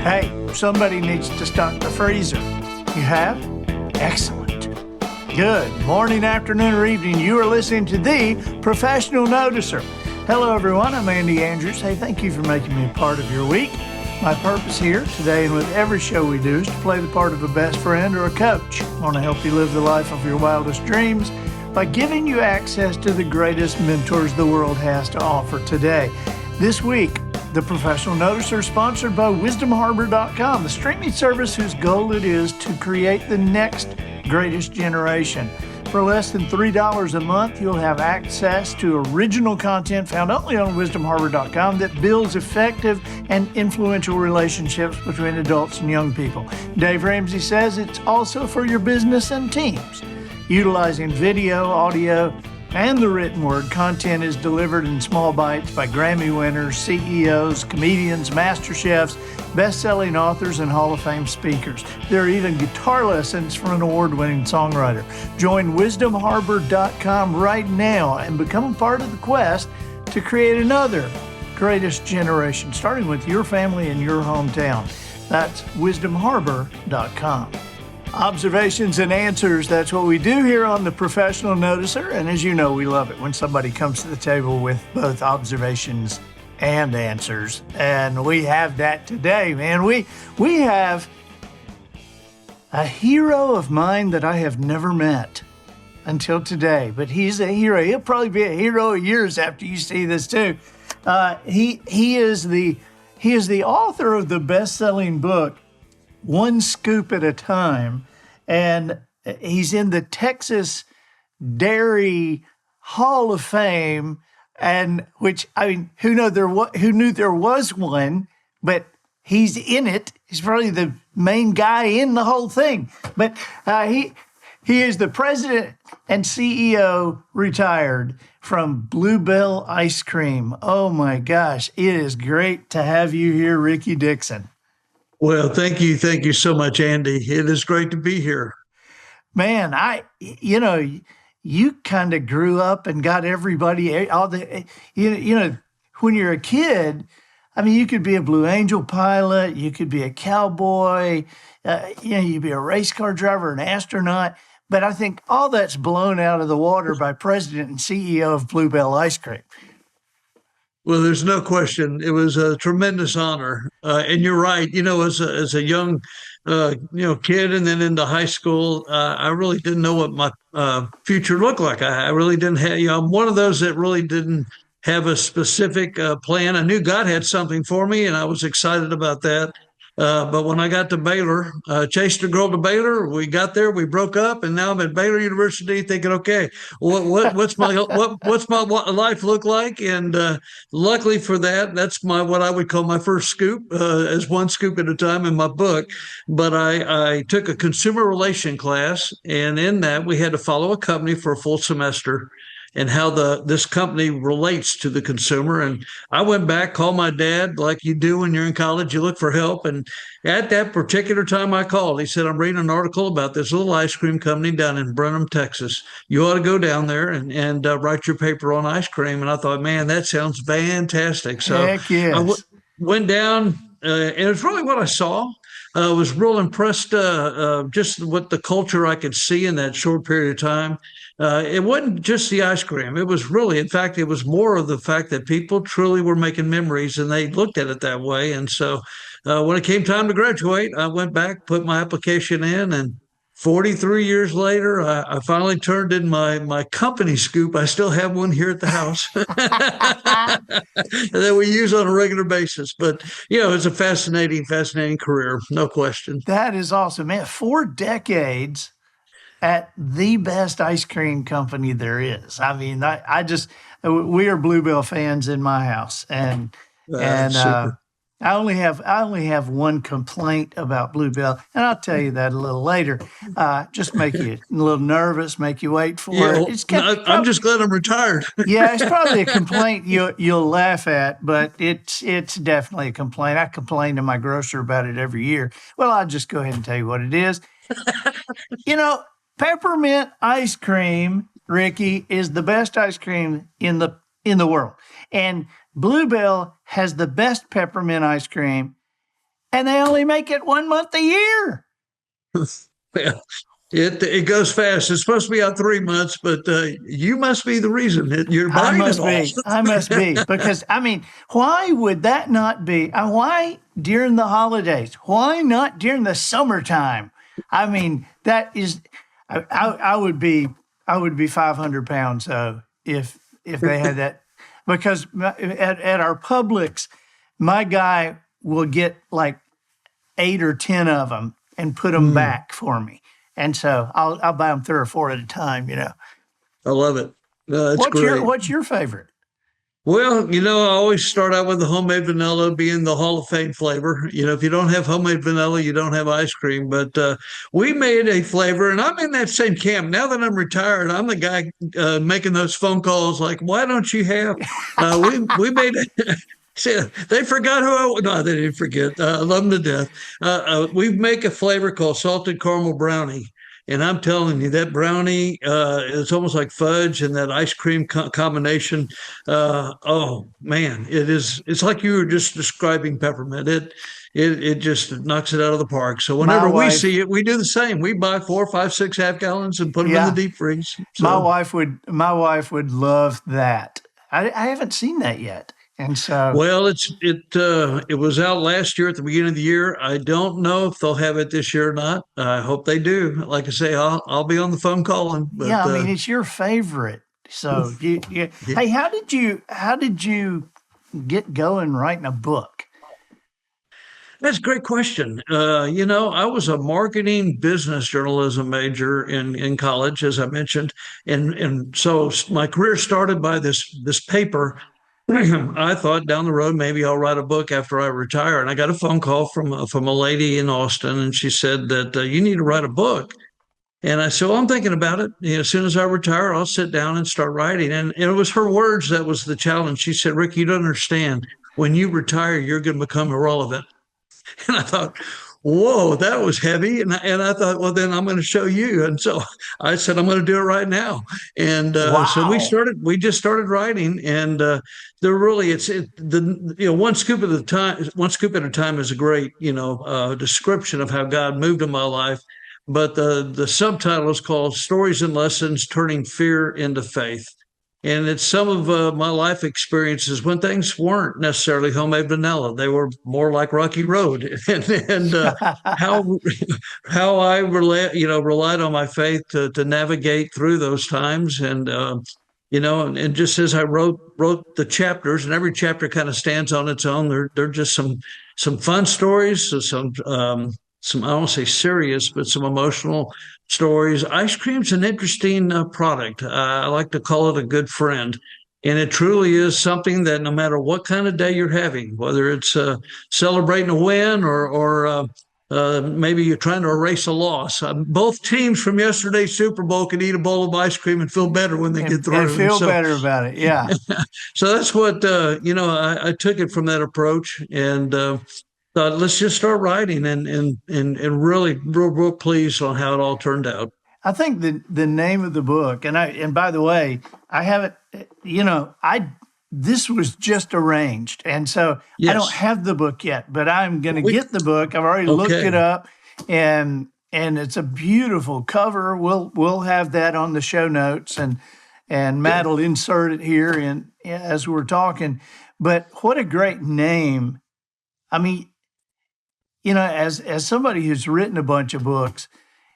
Hey, somebody needs to stock the freezer. You have? Excellent. Good morning, afternoon, or evening. You are listening to the Professional Noticer. Hello, everyone. I'm Andy Andrews. Hey, thank you for making me a part of your week. My purpose here today and with every show we do is to play the part of a best friend or a coach. I want to help you live the life of your wildest dreams by giving you access to the greatest mentors the world has to offer today. This week, the Professional Noticer is sponsored by wisdomharbor.com, the streaming service whose goal it is to create the next greatest generation. For less than $3 a month, you'll have access to original content found only on wisdomharbor.com that builds effective and influential relationships between adults and young people. Dave Ramsey says it's also for your business and teams. Utilizing video, audio, and the written word, content is delivered in small bites by Grammy winners, CEOs, comedians, master chefs, best-selling authors, and Hall of Fame speakers. There are even guitar lessons from an award-winning songwriter. Join wisdomharbor.com right now and become a part of the quest to create another greatest generation, starting with your family in your hometown. That's wisdomharbor.com. Observations and answers, that's what we do here on the Professional Noticer. And as you know, we love it when somebody comes to the table with both observations and answers. And we have that today, man. We have a hero of mine that I have never met until today, but he's a hero. He'll probably be a hero of yours after you see this too. He is the author of the best-selling book, One Scoop at a Time, and he's in the Texas Dairy Hall of Fame, and which, I mean, who knew there was one, but he's in it. He's probably the main guy in the whole thing. But he is the president and CEO retired from Bluebell Ice Cream. Oh my gosh, it is great to have you here, Ricky Dickson. Well, thank you. Thank you so much, Andy. It is great to be here. Man, you kind of grew up and got everybody, when you're a kid, I mean, you could be a Blue Angel pilot, you could be a cowboy, you'd be a race car driver, an astronaut. But I think all that's blown out of the water by president and CEO of Bluebell Ice Cream. Well, there's no question. It was a tremendous honor. And you're right. As a young, kid and then into high school, I really didn't know what my future looked like. I really didn't have, I'm one of those that really didn't have a specific plan. I knew God had something for me, and I was excited about that. But when I got to Baylor, chased a girl to Baylor. We got there, we broke up, and now I'm at Baylor University thinking, okay, what's my life look like? And luckily for that, that's what I would call my first scoop, as one scoop at a time in my book. But I took a consumer relation class, and in that we had to follow a company for a full semester, and how this company relates to the consumer. And I went back, called my dad, like you do when you're in college, you look for help. And at that particular time I called, he said, I'm reading an article about this little ice cream company down in Brenham, Texas. You ought to go down there and write your paper on ice cream. And I thought, man, that sounds fantastic. So Heck yes. Went down, and it's really what I saw. I was real impressed just with the culture I could see in that short period of time. It wasn't just the ice cream. It was really, in fact, it was more of the fact that people truly were making memories, and they looked at it that way. And so when it came time to graduate, I went back, put my application in, and 43 years later, I finally turned in my company scoop. I still have one here at the house that we use on a regular basis. But, it's a fascinating career, no question. That is awesome, man. 4 decades at the best ice cream company there is. I mean, we are Bluebell fans in my house, and Super. I only have one complaint about Bluebell, and I'll tell you that a little later. Just make you a little nervous, make you wait for it. I'm just glad I'm retired. Yeah, it's probably a complaint you'll laugh at, but it's definitely a complaint. I complain to my grocer about it every year. Well, I'll just go ahead and tell you what it is. Peppermint ice cream, Ricky, is the best ice cream in the world. And Bluebell has the best peppermint ice cream and they only make it 1 month a year. Well, it goes fast. It's supposed to be out 3 months, but you must be the reason that you're I buying it must all. be. I must be. Because, I mean, why would that not be? Why during the holidays? Why not during the summertime? I mean, that is, I would be, I would be 500 pounds if they had that. Because at our Publix, my guy will get like 8 or 10 of them and put them Mm, back for me. And so I'll buy them 3 or 4 at a time, you know. I love it. That's great. What's your favorite? Well, I always start out with the homemade vanilla being the Hall of Fame flavor. If you don't have homemade vanilla, you don't have ice cream. But we made a flavor, and I'm in that same camp. Now that I'm retired, I'm the guy making those phone calls like, why don't you have? We made it. See, they forgot who I was. No, they didn't forget. I love them to death. We make a flavor called salted caramel brownie. And I'm telling you, that brownie is almost like fudge and that ice cream combination. Oh man, it is. It's like you were just describing peppermint. It just knocks it out of the park. So My whenever we wife, see it, we do the same. We buy 4, 5, 6 half gallons and put them in the yeah, deep freeze. my So wife would my wife would love that. I haven't seen that yet, and so well, it was out last year at the beginning of the year. I don't know if they'll have it this year or not. I hope they do. Like I say, I'll be on the phone calling. yeah, But I mean it's your favorite. So you yeah, hey, how did you get going writing a book? that's a great question. I was a marketing business journalism major in college, as I mentioned, and so my career started by this paper. I thought down the road maybe I'll write a book after I retire, and I got a phone call from a lady in Austin, and she said that you need to write a book. And I said, well, I'm thinking about it. As soon as I retire, I'll sit down and start writing. And it was her words that was the challenge. She said, Rick, you don't understand. When you retire, you're going to become irrelevant. And I thought, whoa, that was heavy. And I thought, well, then I'm going to show you. And so I said, I'm going to do it right now. And so Wow. we just started writing. And there really, one scoop at a time is a great, description of how God moved in my life. But the subtitle is called Stories and Lessons Turning Fear into Faith. And it's some of my life experiences when things weren't necessarily homemade vanilla; they were more like Rocky Road, and how how I relied on my faith to navigate through those times, and just as I wrote the chapters, and every chapter kind of stands on its own. They're just some fun stories, so some I don't say serious, but some emotional stories. Ice cream's an interesting product. I like to call it a good friend. And it truly is something that no matter what kind of day you're having, whether it's celebrating a win or maybe you're trying to erase a loss, both teams from yesterday's Super Bowl can eat a bowl of ice cream and feel better when they get And through. And feel so, better about it. Yeah. so that's what I took it from that approach, and thought let's just start writing, and really real pleased on how it all turned out. I think the name of the book, and by the way, I haven't, I this was just arranged, and so I don't Yes. have the book yet, but I'm going to We get the book. I've already looked it okay. up, and it's a beautiful cover. We'll have that on the show notes, and Matt Good. will insert it here in as we're talking. But what a great name! I mean, as somebody who's written a bunch of books.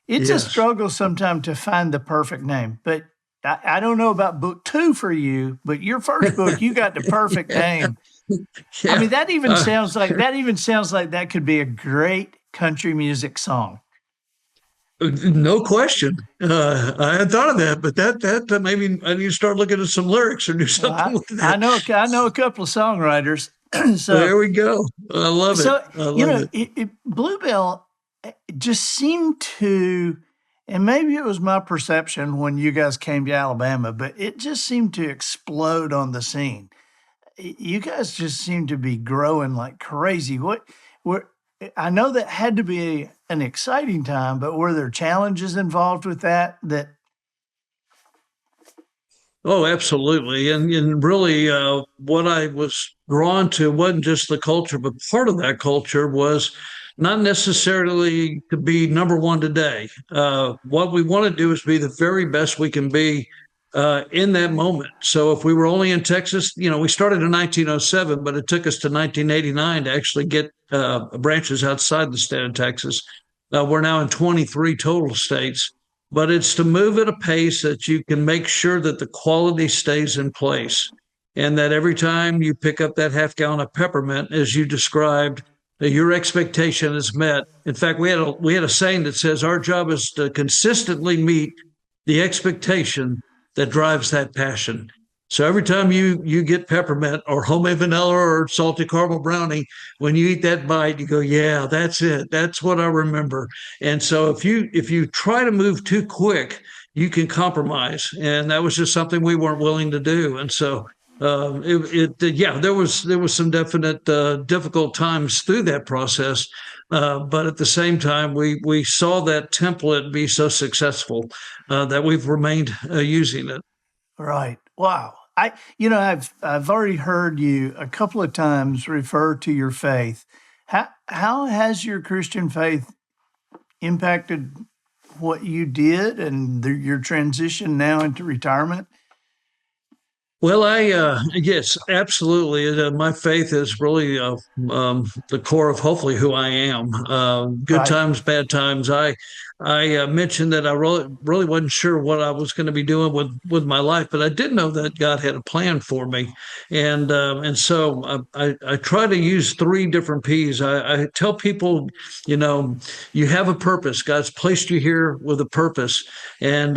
It's a Yes. struggle sometimes to find the perfect name, but I don't know about book two for you, but your first book, you got the perfect name. I Yeah. mean, that even Uh, sounds like that could be a great country music song. no question. I had thought of that, but that maybe I need to start looking at some lyrics or do Well, something with I that. know a couple of songwriters, so There we go. I love it. so I love it. Bluebell just seemed to, and maybe it was my perception when you guys came to Alabama, but it just seemed to explode on the scene. You guys just seem to be growing like crazy. What, I know that had to be an exciting time, but were there challenges involved with that? Oh, absolutely. And really, what I was drawn to wasn't just the culture, but part of that culture was not necessarily to be number one today. What we want to do is be the very best we can be in that moment. So if we were only in Texas, we started in 1907, but it took us to 1989 to actually get branches outside the state of Texas. We're now in 23 total states, but it's to move at a pace that you can make sure that the quality stays in place and that every time you pick up that half gallon of peppermint, as you described, that your expectation is met. In fact, we had a saying that says our job is to consistently meet the expectation that drives that passion. So every time you get peppermint or homemade vanilla or salty caramel brownie, when you eat that bite, you go, yeah, that's it. That's what I remember. And so if you try to move too quick, you can compromise. And that was just something we weren't willing to do. And so yeah, there was some definite difficult times through that process, but at the same time, we saw that template be so successful that we've remained using it. Right. Wow. I've already heard you a couple of times refer to your faith. How has your Christian faith impacted what you did and your transition now into retirement? Well, yes, absolutely. My faith is really the core of hopefully who I am. Good Right. times, bad times. I mentioned that I really wasn't sure what I was going to be doing with my life, but I did know that God had a plan for me, and so I try to use three different P's. I tell people, you know, you have a purpose. God's placed you here with a purpose, and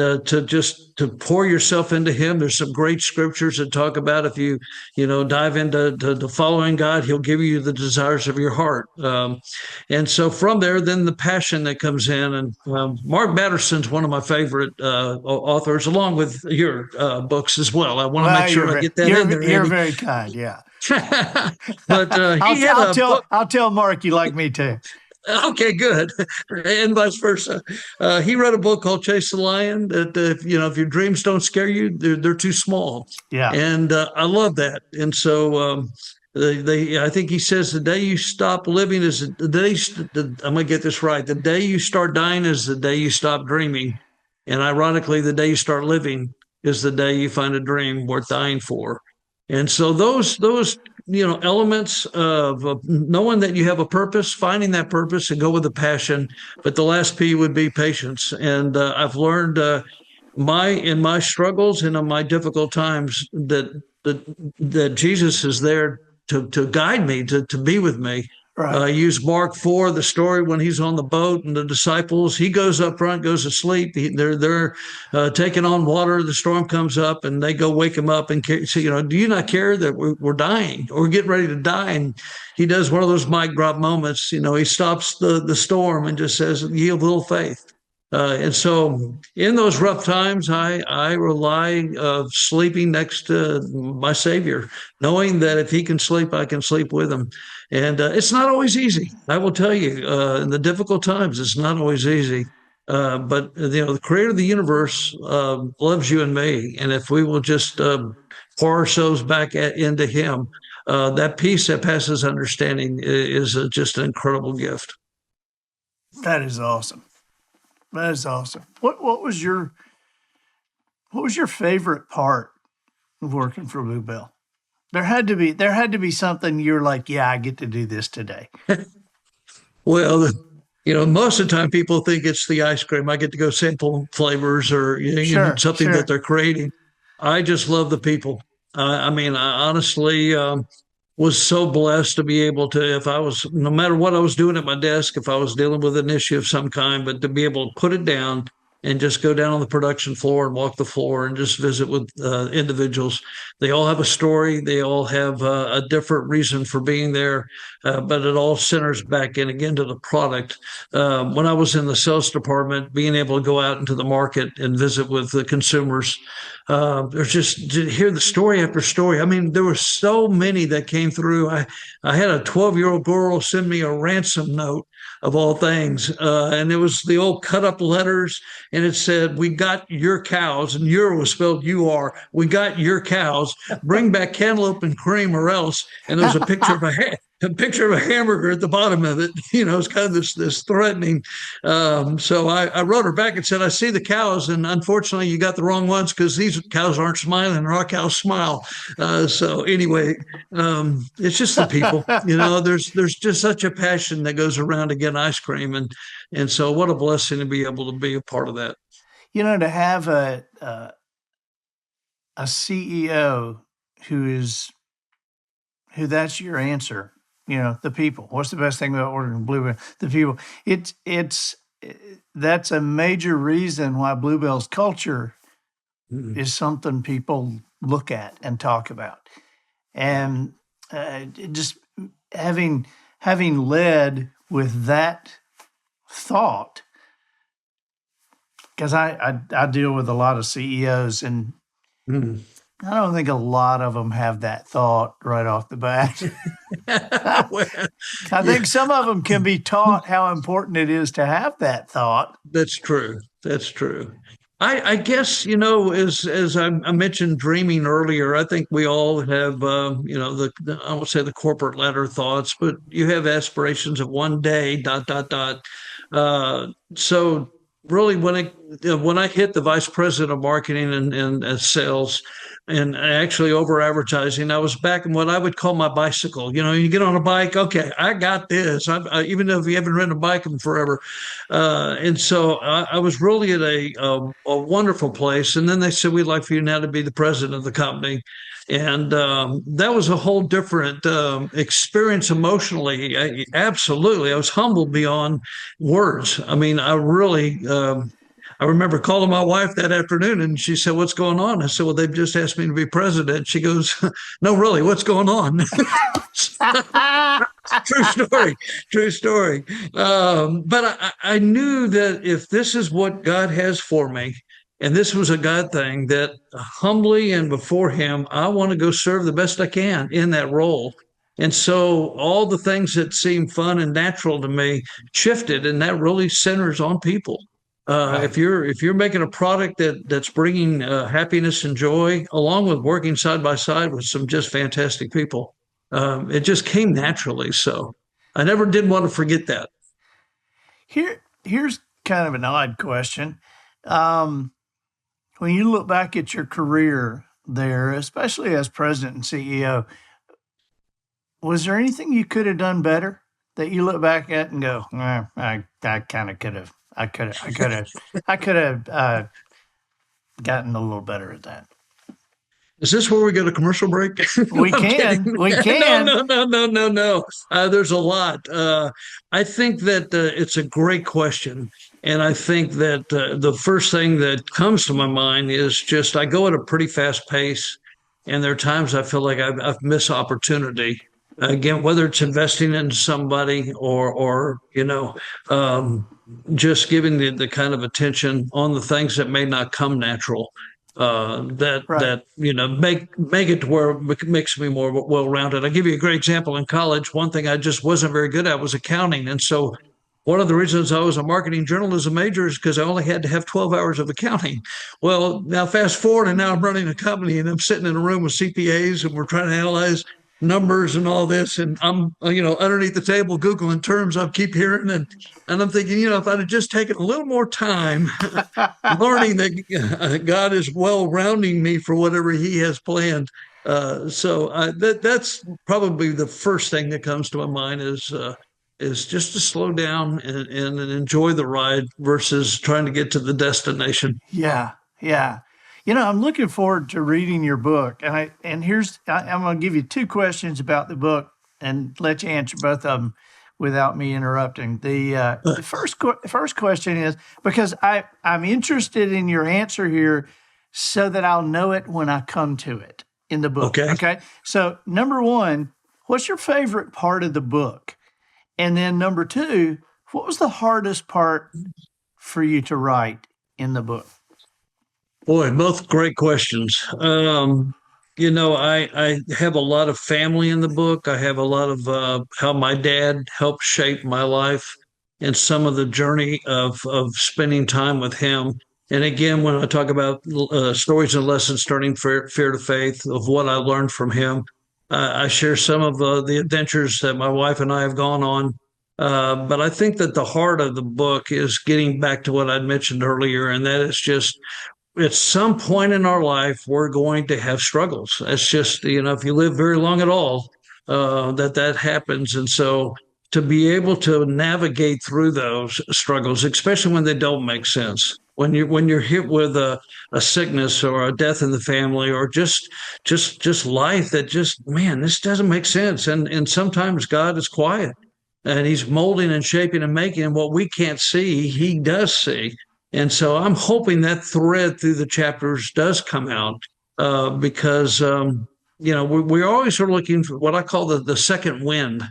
to pour yourself into Him. There's some great scriptures that talk about if you dive into to following God, He'll give you the desires of your heart. And so from there, then the passion that comes in. And Mark Batterson's one of my favorite authors, along with your books as well. I want to make Well, sure I get that in there, you're Andy. very kind. Yeah. But I'll he had I'll a tell book. I'll tell Mark you like me too. Okay, good, and vice versa. He wrote a book called Chase the Lion. That if your dreams don't scare you, they're too small, Yeah. and I love that. And so I think he says the day you stop living is the day. I'm gonna get this right. The day you start dying is the day you stop dreaming, and ironically, the day you start living is the day you find a dream worth dying for. And so those elements of knowing that you have a purpose, finding that purpose, and go with the passion. But the last P would be patience. And I've learned my in my struggles and in my difficult times that Jesus is there to guide me, to be with me. Right. Use Mark 4, the story when he's on the boat and the disciples. He goes up front, goes to sleep. They're taking on water. The storm comes up, and they go wake him up and say, do you not care that we're dying or we're getting ready to die? And he does one of those mic drop moments. He stops the storm and just says, "Yield little faith." And so, in those rough times, I rely sleeping next to my Savior, knowing that if He can sleep, I can sleep with Him. And it's not always easy. I will tell you, in the difficult times, it's not always easy. But the Creator of the universe loves you and me, and if we will just pour ourselves back into Him, that peace that passes understanding is just an incredible gift. That is awesome. That is awesome. What was your favorite part of working for Bluebell? There had to be something you're like, yeah, I get to do this today. Well, most of the time people think it's the ice cream. I get to go sample flavors or Sure, something that sure. they're creating. I just love the people. I mean, I honestly was so blessed to be able to, if I was, no matter what I was doing at my desk, if I was dealing with an issue of some kind, but to be able to put it down and just go down on the production floor and walk the floor and just visit with individuals. They all have a story. They all have a different reason for being there, but it all centers back in again to the product. When I was in the sales department, being able to go out into the market and visit with the consumers, there's just to hear the story after story. I mean, there were so many that came through. I had a 12-year-old girl send me a ransom note of all things. And it was the old cut up letters. and it said, "We got your cows," and "your" was spelled "UR." "We got your cows. Bring back cantaloupe and cream, or else." And there was a picture of a hamburger at the bottom of it. It's kind of this threatening. So I wrote her back and said, "I see the cows, and unfortunately, you got the wrong ones because these cows aren't smiling, and our cows smile." So anyway, it's just the people. There's just such a passion that goes around to get ice cream, and so what a blessing to be able to be a part of that. To have a CEO who that's your answer. The people. What's the best thing about ordering Bluebell? The people. It's that's a major reason why Bluebell's culture is something people look at and talk about. And just having led with that thought, because I deal with a lot of CEOs, and Mm. I don't think a lot of them have that thought right off the bat. Well, I yeah, think some of them can be taught how important it is to have that thought. that's true. That's true. I guess, as I mentioned dreaming earlier, I think we all have, I won't say the corporate ladder thoughts, but you have aspirations of one day, dot, dot, dot. So really, when I hit the vice president of marketing and sales, and actually over advertising, I was back in what I would call my bicycle. You get on a bike, okay, I got this. Even if you haven't ridden a bike in forever, and so I was really at a wonderful place. And then they said, "We'd like for you now to be the president of the company." And that was a whole different experience emotionally. Absolutely. I was humbled beyond words. I mean, I remember calling my wife that afternoon, and she said, "What's going on?" I said, "Well, they've just asked me to be president." She goes, "No, really, what's going on?" True story. True story. But I knew that if this is what God has for me, and this was a God thing, that humbly and before Him, I want to go serve the best I can in that role. And so all the things that seem fun and natural to me shifted, and that really centers on people. Right. If you're making a product that's bringing happiness and joy, along with working side by side with some just fantastic people, it just came naturally. So I never did want to forget that. Here's kind of an odd question. Um, when you look back at your career there, especially as president and CEO, was there anything you could have done better that you look back at and go, I kind of could have, I could have gotten a little better at that. Is this where we go to commercial break? No, We I'm kidding. can, we No, can. no, no, no, no, no. There's a lot. I think that it's a great question. And I think that the first thing that comes to my mind is just I go at a pretty fast pace. And there are times I feel like I've missed opportunity. Again, whether it's investing in somebody or um, just giving the kind of attention on the things that may not come natural that Right. make it to where it makes me more well-rounded. I'll give you a great example. In college, one thing I just wasn't very good at was accounting, and so one of the reasons I was a marketing journalism major is because I only had to have 12 hours of accounting. Well, now fast forward, and now I'm running a company, and I'm sitting in a room with CPAs, and we're trying to analyze numbers and all this, and I'm underneath the table googling terms I keep hearing, and I'm thinking, if I'd have just taken a little more time learning that God is well rounding me for whatever He has planned. That's probably the first thing that comes to my mind is just to slow down and enjoy the ride versus trying to get to the destination. Yeah, yeah. I'm looking forward to reading your book, and I'm going to give you two questions about the book and let you answer both of them without me interrupting. The first question is because I'm interested in your answer here, so that I'll know it when I come to it in the book. Okay. Okay. So number one, what's your favorite part of the book? And then number two, what was the hardest part for you to write in the book? Boy, both great questions. I have a lot of family in the book. I have a lot of how my dad helped shape my life. and some of the journey of spending time with him. And again, when I talk about stories and lessons turning fear to faith of what I learned from him, I share some of the adventures that my wife and I have gone on. But I think that the heart of the book is getting back to what I'd mentioned earlier, and that is just at some point in our life, we're going to have struggles. It's just, if you live very long at all, that happens. And so to be able to navigate through those struggles, especially when they don't make sense, when you're hit with a sickness or a death in the family or just life that just, man, this doesn't make sense. And sometimes God is quiet and he's molding and shaping and making, and what we can't see, he does see. And so I'm hoping that thread through the chapters does come out because, we're always sort of looking for what I call the second wind.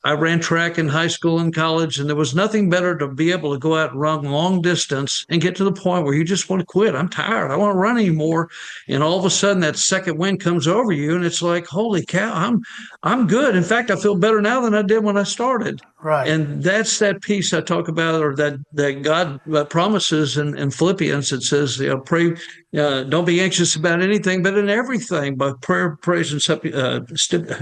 I ran track in high school and college, and there was nothing better to be able to go out and run long distance and get to the point where you just want to quit. I'm tired. I won't run anymore. And all of a sudden, that second wind comes over you, and it's like, holy cow, I'm good. In fact, I feel better now than I did when I started. Right. And that's that piece I talk about, or that God promises in Philippians. It says, pray, don't be anxious about anything, but in everything, by prayer, praise, and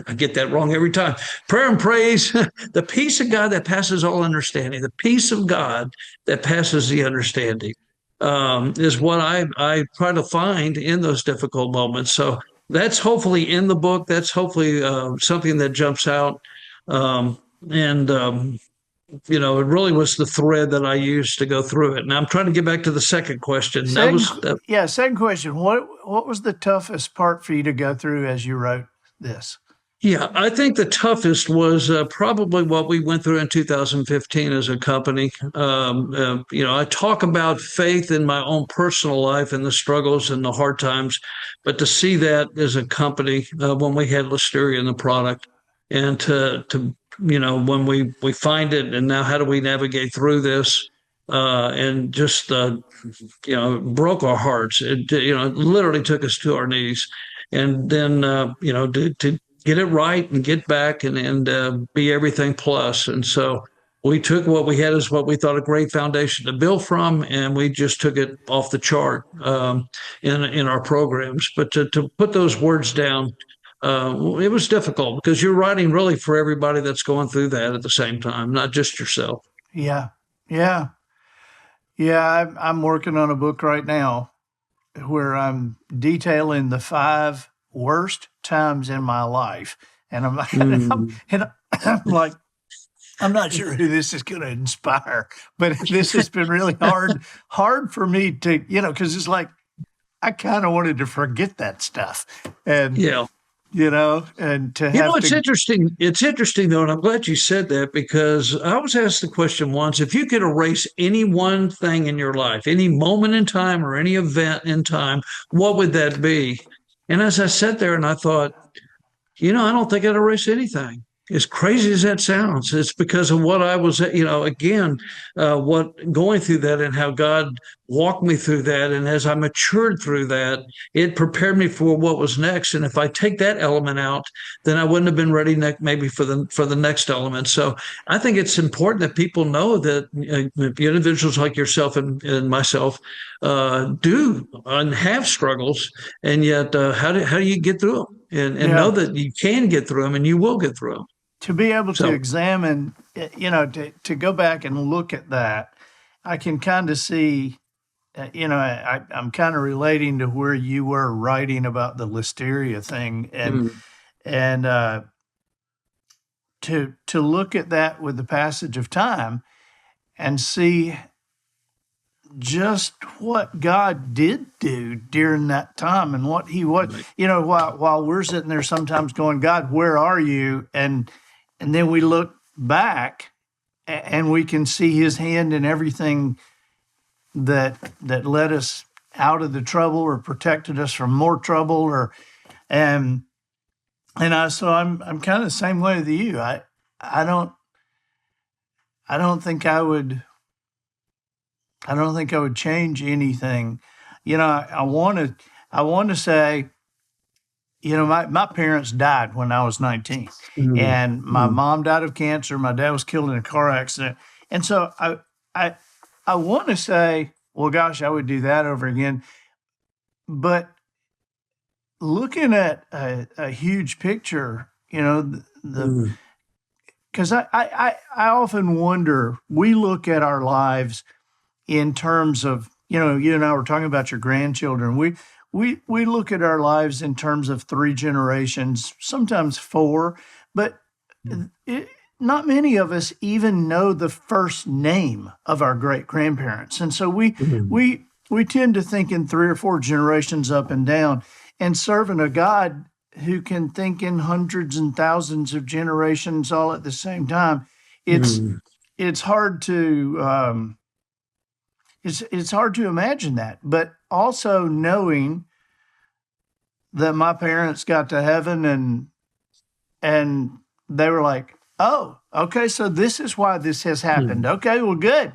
I get that wrong every time. Prayer and praise, the peace of God that passes all understanding, the peace of God that passes the understanding, is what I try to find in those difficult moments. So that's hopefully in the book. That's hopefully something that jumps out. And it really was the thread that I used to go through it. And I'm trying to get back to the second question. Second question. What was the toughest part for you to go through as you wrote this? Yeah, I think the toughest was probably what we went through in 2015 as a company. I talk about faith in my own personal life and the struggles and the hard times, but to see that as a company when we had Listeria in the product, and to when we find it, and now how do we navigate through this? And just broke our hearts. It literally took us to our knees, and then to get it right and get back and be everything plus. And so we took what we had as what we thought a great foundation to build from, and we just took it off the chart in our programs. But to put those words down, it was difficult because you're writing really for everybody that's going through that at the same time, not just yourself. Yeah. I'm working on a book right now where I'm detailing the 5 worst times in my life, and I'm like, I'm not sure who this is going to inspire, but this has been really hard for me to, because it's like I kind of wanted to forget that stuff, and and to have it's interesting. It's interesting though, and I'm glad you said that, because I was asked the question once: if you could erase any one thing in your life, any moment in time or any event in time, what would that be? And as I sat there and I thought, I don't think I'd erase anything. As crazy as that sounds, it's because of what I was, what going through that and how God walked me through that. And as I matured through that, it prepared me for what was next. And if I take that element out, then I wouldn't have been ready maybe for the next element. So I think it's important that people know that individuals like yourself and myself do and have struggles, and yet how do you get through them? And know that you can get through them and you will get through them. To be able to examine, to go back and look at that, I can kind of see, I'm kind of relating to where you were writing about the Listeria thing, and to look at that with the passage of time and see just what God did do during that time and what he was, while we're sitting there sometimes going, God, where are you? And then we look back and we can see his hand in everything that led us out of the trouble or protected us from more trouble so I'm kind of the same way with you. I don't think I would change anything. I want to say, my parents died when I was 19, and my mom died of cancer. My dad was killed in a car accident, And so I, I want to say, well, gosh, I would do that over again. But looking at a huge picture, the Mm, because I often wonder, we look at our lives in terms of, you and I were talking about your grandchildren. We look at our lives in terms of three generations, sometimes four, but it, not many of us even know the first name of our great grandparents, and so mm, we tend to think in three or four generations up and down, and serving a God who can think in hundreds and thousands of generations all at the same time. It's mm. it's hard to it's hard to imagine that, but also knowing that my parents got to heaven and they were like, "Oh, okay, so this is why this has happened." Mm. Okay, well, good,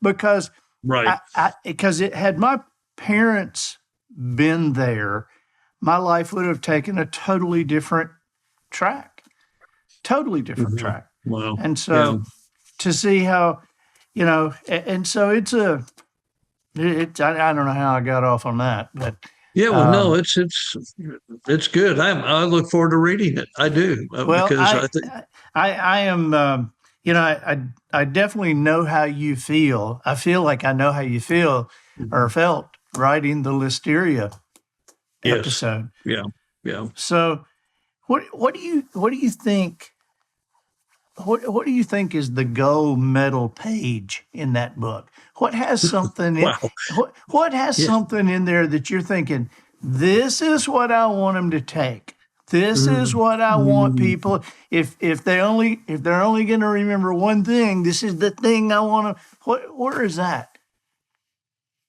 because Right. because it had my parents been there, my life would have taken a totally different Mhm. track. Wow. And Yeah. so to see how, and so I don't know how I got off on that, but Yeah. Well, no, um, it's good. I look forward to reading it. I do well, because I think. I am, I definitely know how you feel. I feel like I know how you feel or Mhm. felt writing the Listeria Yes. episode. Yeah. Yeah. So what do you think? What do you think is the gold medal page in that book? What has something in Wow. what has Yeah. something in there that you're thinking, this is what I want them to take. This is Mm, what I want mm. people. If they're only going to remember one thing, this is the thing I want to. Where is that?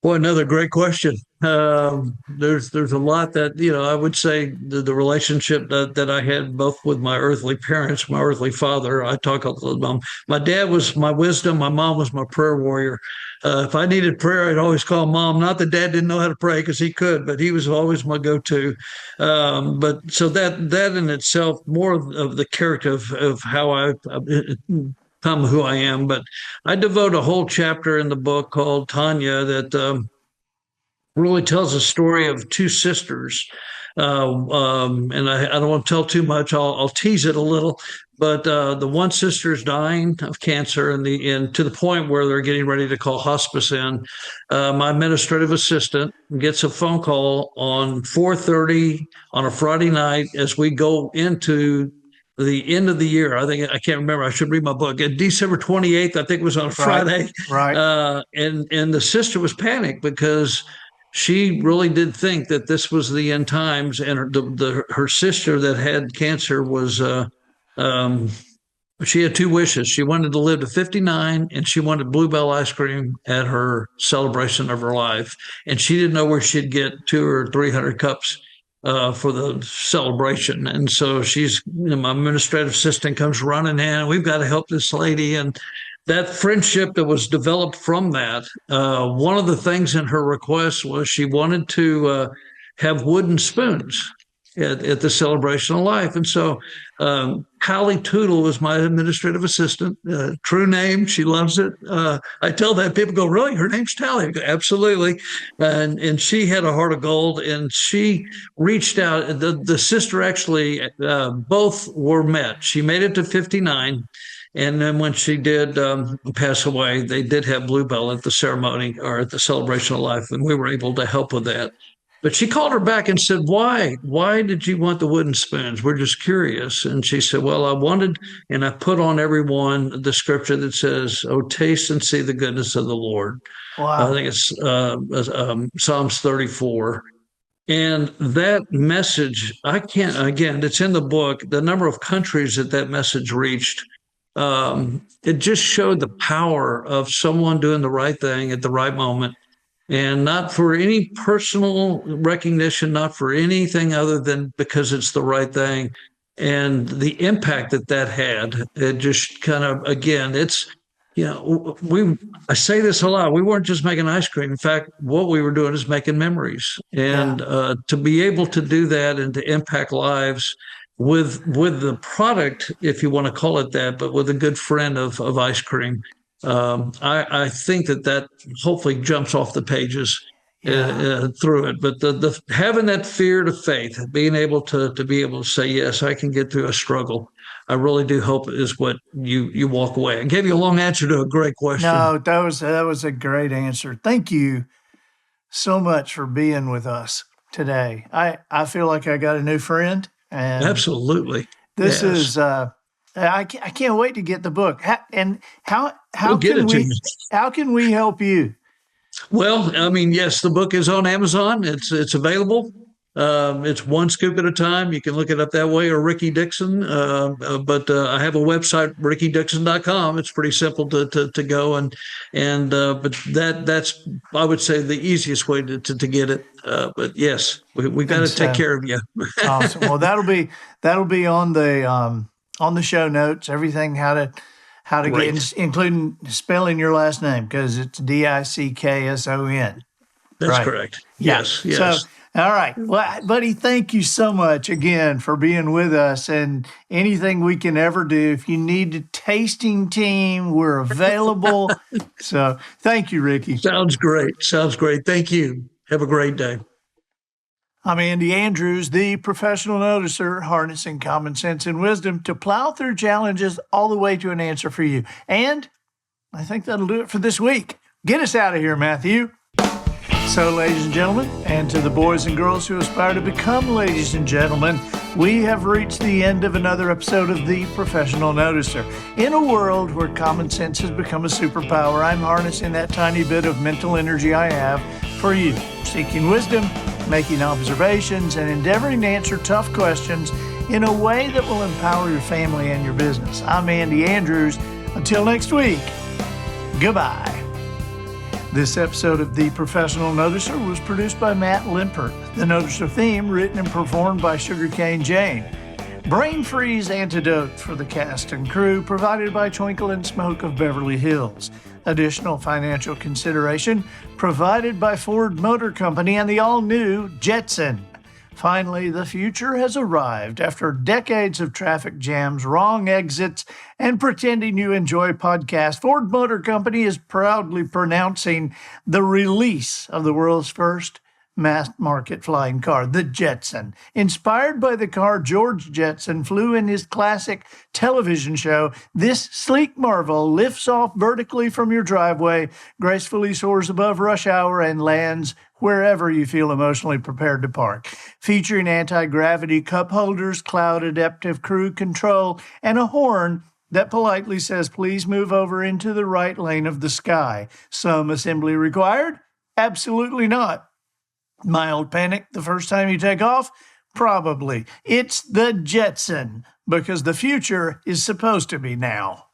Boy, another great question. There's a lot that I would say the relationship that I had both with my earthly parents, my earthly father. I talk a little. My dad was my wisdom. My mom was my prayer warrior. If I needed prayer, I'd always call mom. Not that dad didn't know how to pray because he could, but he was always my go-to. But so that in itself, more of the character of how I become who I am. But I devote a whole chapter in the book called Tanya that really tells a story of two sisters. And I don't want to tell too much. I'll tease it a little. But the one sister is dying of cancer, and to the point where they're getting ready to call hospice in. My administrative assistant gets a phone call on 4:30 on a Friday night as we go into the end of the year. I can't remember. I should read my book. And December 28th, I think, was on a Right, Friday. right, And the sister was panicked because she really did think that this was the end times. And her sister that had cancer was um, she had two wishes. She wanted to live to 59 and she wanted Bluebell ice cream at her celebration of her life. And she didn't know where she'd get 200 or 300 cups for the celebration. And so my administrative assistant comes running in. We've got to help this lady. And that friendship that was developed from that, one of the things in her request was she wanted to have wooden spoons at the celebration of life. And so Kylie Tootle was my administrative assistant. True name, she loves it. I tell that people go, really? Her name's Tally? I go, absolutely. And she had a heart of gold, and she reached out. The sister actually both were met. She made it to 59. And then when she did pass away, they did have Bluebell at the ceremony or at the celebration of life, and we were able to help with that. But she called her back and said, "Why? Why did you want the wooden spoons? We're just curious." And she said, "Well, I wanted, and I put on everyone the scripture that says, 'Oh, taste and see the goodness of the Lord.'" I wow, think it's Psalms 34. And that message, I can't, again, it's in the book, the number of countries that message reached. It just showed the power of someone doing the right thing at the right moment, and not for any personal recognition, not for anything other than because it's the right thing. And the impact that had, it just kind of, again, I say this a lot. We weren't just making ice cream. In fact, what we were doing is making memories. yeah, And to be able to do that and to impact lives with the product, if you want to call it that, but with a good friend of ice cream. I think that hopefully jumps off the pages through it. But the having that fear to faith, being able to be able to say yes, I can get through a struggle. I really do hope is what you walk away. I gave you a long answer to a great question. No, that was a great answer. Thank you so much for being with us today. I feel like I got a new friend, and Absolutely. this Yes. is I can't wait to get the book. How Go get can it to we me. help you? Well, I mean, yes, the book is on Amazon. It's available. It's one scoop at a time. You can look it up that way, or Ricky Dickson. But I have a website, rickydickson.com. It's pretty simple to go and but that's I would say the easiest way to get it. But yes, we got And to take so care of you. awesome. Well, that'll be on the show notes. Everything how to Great. get, including spelling your last name, because it's Dickson. That's Right. correct. Yeah. Yes. So, Yes. all right. Well, buddy, thank you so much again for being with us. And anything we can ever do, if you need a tasting team, we're available. So, thank you, Ricky. Sounds great. Sounds great. Thank you. Have a great day. I'm Andy Andrews, the professional noticer, harnessing common sense and wisdom to plow through challenges all the way to an answer for you. And I think that'll do it for this week. Get us out of here, Matthew. So, ladies and gentlemen, and to the boys and girls who aspire to become ladies and gentlemen, we have reached the end of another episode of The Professional Noticer. In a world where common sense has become a superpower, I'm harnessing that tiny bit of mental energy I have for you, seeking wisdom, making observations, and endeavoring to answer tough questions in a way that will empower your family and your business. I'm Andy Andrews. Until next week, goodbye. This episode of The Professional Noticer was produced by Matt Limpert. The Noticer theme written and performed by Sugarcane Jane. Brain freeze antidote for the cast and crew provided by Twinkle and Smoke of Beverly Hills. Additional financial consideration provided by Ford Motor Company and the all-new Jetson. Finally, the future has arrived after decades of traffic jams, wrong exits, and pretending you enjoy podcasts. Ford Motor Company is proudly pronouncing the release of the world's first mass-market flying car, the Jetson. Inspired by the car George Jetson flew in his classic television show, this sleek marvel lifts off vertically from your driveway, gracefully soars above rush hour, and lands wherever you feel emotionally prepared to park. Featuring anti-gravity cup holders, cloud adaptive cruise control, and a horn that politely says, please move over into the right lane of the sky. Some assembly required? Absolutely not. Mild panic the first time you take off? Probably. It's the Jetson, because the future is supposed to be now.